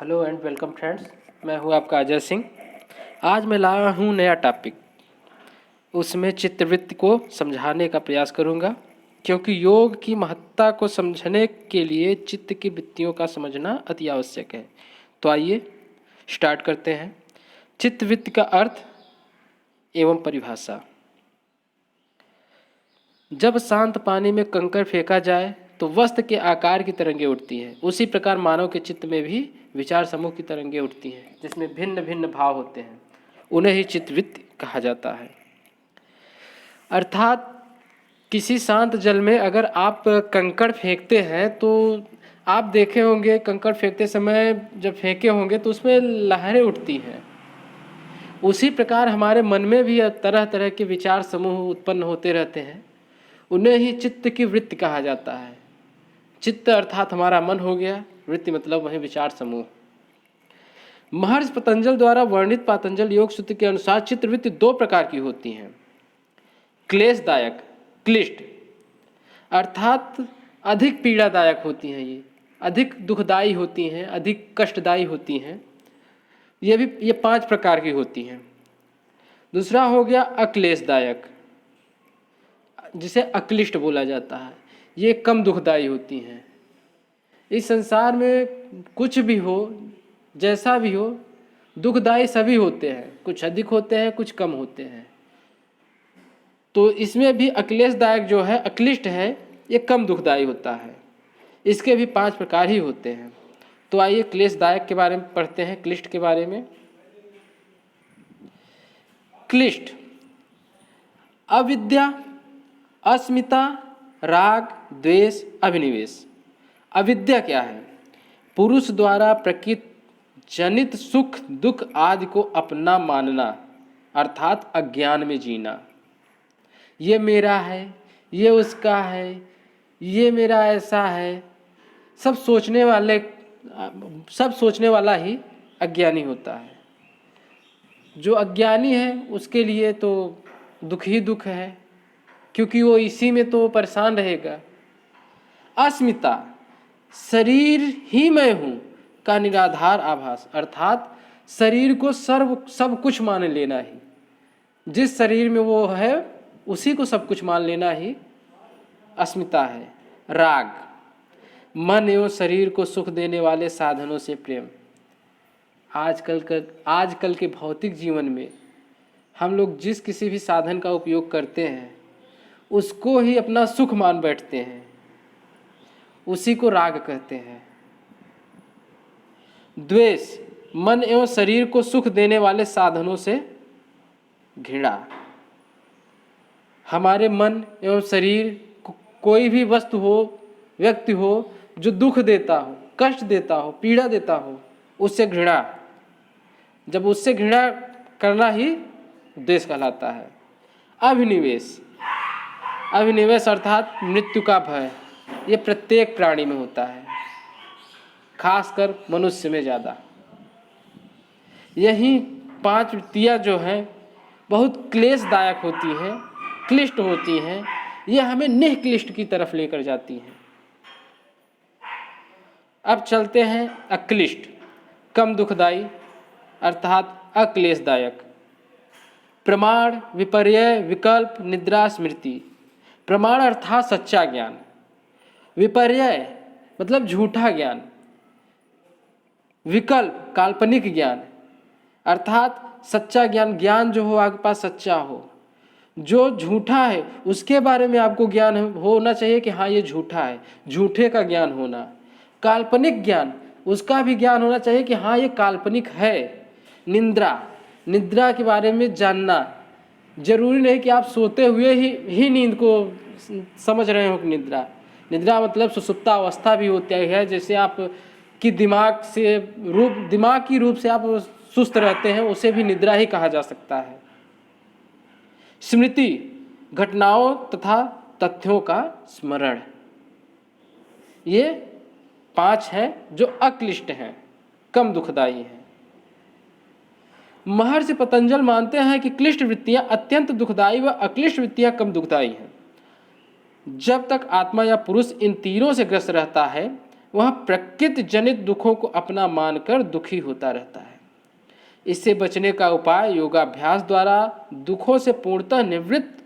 Hello and welcome friends. मैं हूं आपका अजय सिंह। आज मैं लाया हूं नया टॉपिक। उसमें चित्तवृत्ति को समझाने का प्रयास करूंगा, क्योंकि योग की महत्ता को समझने के लिए चित्त की वृत्तियों का समझना अति आवश्यक है। तो आइए स्टार्ट करते हैं। चित्तवृत्ति का अर्थ एवं परिभाषा। जब शांत पानी में कंकड़ फेंका जाए तो वस्त्र के आकार की तरंगें उठती हैं। उसी प्रकार मानव के चित्त में भी विचार समूह की तरंगें उठती हैं, जिसमें भिन्न भिन्न भाव होते हैं। उन्हें ही चित्तवृत्ति कहा जाता है। अर्थात किसी शांत जल में अगर आप कंकड़ फेंकते हैं तो आप देखे होंगे, कंकड़ फेंकते समय जब फेंके होंगे तो उसमें लहरें उठती हैं। उसी प्रकार हमारे मन में भी तरह तरह के विचार समूह उत्पन्न होते रहते हैं। उन्हें ही चित्त की वृत्ति कहा जाता है। चित्त अर्थात हमारा मन हो गया, वृत्ति मतलब वही विचार समूह। महर्षि पतंजल द्वारा वर्णित पातंजल योग सूत्र के अनुसार चित्तवृत्ति दो प्रकार की होती हैं। क्लेशदायक, क्लिष्ट, अर्थात अधिक पीड़ादायक होती हैं। ये अधिक दुखदायी होती हैं, अधिक कष्टदायी होती हैं। ये 5 प्रकार की होती हैं। दूसरा हो गया अक्लेशदायक, जिसे अक्लिष्ट बोला जाता है। ये कम दुखदायी होती हैं। इस संसार में कुछ भी हो, जैसा भी हो, दुखदायी सभी होते हैं। कुछ अधिक होते हैं, कुछ कम होते हैं। तो इसमें भी अक्लेशदायक जो है, अक्लिष्ट है, ये कम दुखदायी होता है। इसके भी 5 प्रकार ही होते हैं। तो आइए क्लेशदायक के बारे में पढ़ते हैं, क्लिष्ट के बारे में। क्लिष्ट: अविद्या, अस्मिता, राग, द्वेष, अभिनिवेश। अविद्या क्या है? पुरुष द्वारा प्रकृति जनित सुख दुख आदि को अपना मानना, अर्थात अज्ञान में जीना। ये मेरा है, ये उसका है, ये मेरा ऐसा है, सब सोचने वाला ही अज्ञानी होता है। जो अज्ञानी है उसके लिए तो दुख ही दुख है, क्योंकि वो इसी में तो परेशान रहेगा। अस्मिता: शरीर ही मैं हूँ का निराधार आभास, अर्थात शरीर को सब कुछ मान लेना ही। जिस शरीर में वो है उसी को सब कुछ मान लेना ही अस्मिता है। राग: मन एवं शरीर को सुख देने वाले साधनों से प्रेम। आजकल के भौतिक जीवन में हम लोग जिस किसी भी साधन का उपयोग करते हैं उसको ही अपना सुख मान बैठते हैं, उसी को राग कहते हैं। द्वेष: मन एवं शरीर को सुख देने वाले साधनों से घृणा। हमारे मन एवं शरीर को कोई भी वस्तु हो, व्यक्ति हो जो दुख देता हो, कष्ट देता हो, पीड़ा देता हो, उससे घृणा। जब उससे घृणा करना ही द्वेष कहलाता है। अभिनिवेश: अभिनिवेश अर्थात मृत्यु का भय। ये प्रत्येक प्राणी में होता है, खासकर मनुष्य में ज़्यादा। यही 5 वृत्तियाँ जो हैं बहुत क्लेशदायक होती हैं, क्लिष्ट होती हैं। ये हमें निक्लिष्ट की तरफ लेकर जाती हैं। अब चलते हैं अक्लिष्ट, कम दुखदायी, अर्थात अक्लेशदायक। प्रमाण, विपर्यय, विकल्प, निद्रा, स्मृति। प्रमाण अर्थात सच्चा ज्ञान। विपर्यय मतलब झूठा ज्ञान। विकल्प काल्पनिक ज्ञान, अर्थात सच्चा ज्ञान, ज्ञान जो हो आपके पास सच्चा हो। जो झूठा है उसके बारे में आपको ज्ञान होना चाहिए कि हाँ ये झूठा है, झूठे का ज्ञान होना। काल्पनिक ज्ञान, उसका भी ज्ञान होना चाहिए कि हाँ ये काल्पनिक है। निद्रा, निद्रा के बारे में जानना। जरूरी नहीं कि आप सोते हुए ही नींद को समझ रहे हो कि निद्रा मतलब सुषुप्ता अवस्था भी होती है। जैसे आप कि दिमाग की रूप से आप सुस्त रहते हैं, उसे भी निद्रा ही कहा जा सकता है। स्मृति: घटनाओं तथा तथ्यों का स्मरण। ये 5 हैं जो अक्लिष्ट हैं, कम दुखदायी हैं। महर्षि पतंजल मानते हैं कि क्लिष्ट वृत्तियां अत्यंत दुखदायी व अक्लिष्ट वृत्तियां कम दुखदायी हैं। जब तक आत्मा या पुरुष इन तीनों से ग्रस्त रहता है वह प्रकृति जनित दुखों को अपना मानकर दुखी होता रहता है। इससे बचने का उपाय योगाभ्यास द्वारा दुखों से पूर्णतः निवृत्त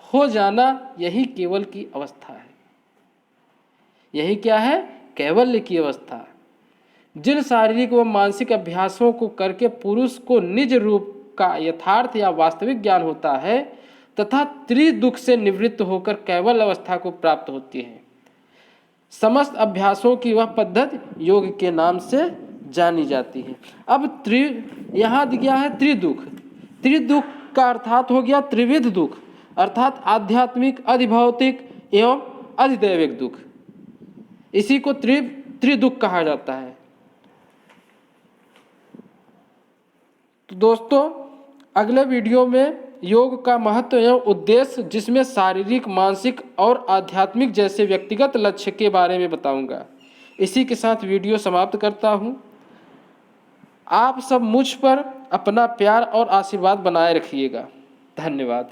हो जाना, यही केवल की अवस्था है। यही क्या है? कैवल्य की अवस्था। जिन शारीरिक व मानसिक अभ्यासों को करके पुरुष को निज रूप का यथार्थ या वास्तविक ज्ञान होता है तथा त्रिदुख से निवृत्त होकर कैवल अवस्था को प्राप्त होती है, समस्त अभ्यासों की वह पद्धति योग के नाम से जानी जाती है। अब यहाँ दिया है त्रिदुख। त्रिदुख का अर्थात हो गया त्रिविध दुख, अर्थात आध्यात्मिक, अधिभौतिक एवं अधिदैविक दुख। इसी को त्रिदुख कहा जाता है। तो दोस्तों, अगले वीडियो में योग का महत्व एवं उद्देश्य, जिसमें शारीरिक, मानसिक और आध्यात्मिक जैसे व्यक्तिगत लक्ष्य के बारे में बताऊंगा। इसी के साथ वीडियो समाप्त करता हूं। आप सब मुझ पर अपना प्यार और आशीर्वाद बनाए रखिएगा। धन्यवाद।